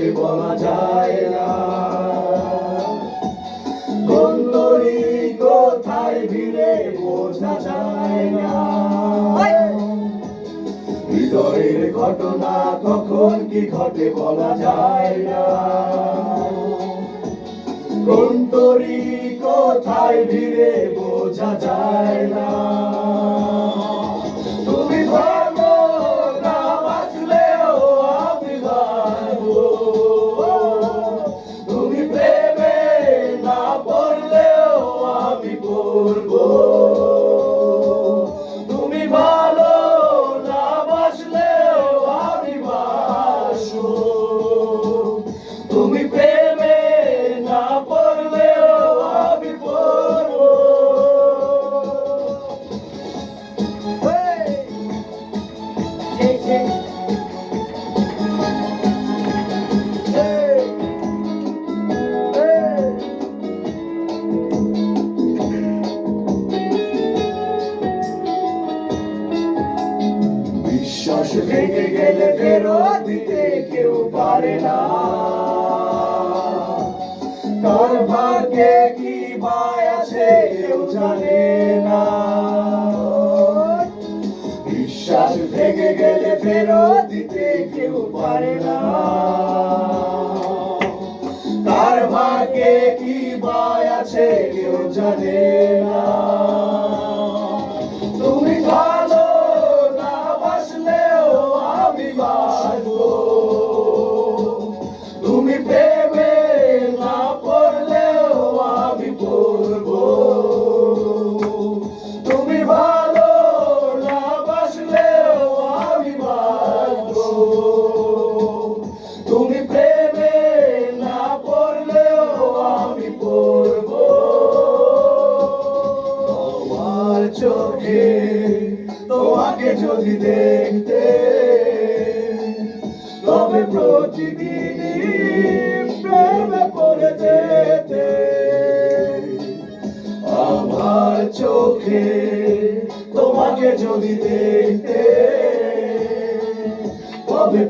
ঘটে বলা যায় না। কোন তরি কোথায় ভিড়ে বোঝা যায় না। হৃদয়ের ঘটনা কখন কি ঘটে বলা যায় না। কোন তরি কোথায় ভিড়ে বোঝা যায় না। তুমি ভাবো না বাঁচলেও আমি বাঁচবো, তুমি প্রেমে না পড়লেও আমি পড়বো। তুমি ভালো না বাসলেও আমি বাসবো, তুমি প্রেমে না পড়লেও আমি পড়বো। বিশ্বাস ভেঙে গেলে ফেরত দিতে কেউ পারে না। কার ভাগ্যে কি বায় আছে কেউ জানে না। বিশ্বাস ভেঙে গেলে ফেরত দিতে কেউ পারে না। কার ভাগ্যে কি বায় আছে কেউ জানে না। তুমি ভালো না বাসলেও আমি বাসবো, তুমি প্রেমে না পড়লেও আমি পড়বো। তুমি ভালো না বাসলেও আমি বাসবো, তুমি প্রেমে না পড়লেও আমি পড়বো। তোমার চোখে তোমাকে যদি দেখতে, তবে প্রতিদিনই প্রেমে পড়ে যেতে। আমার চোখে তোমাকে যদি দেখতে, তবে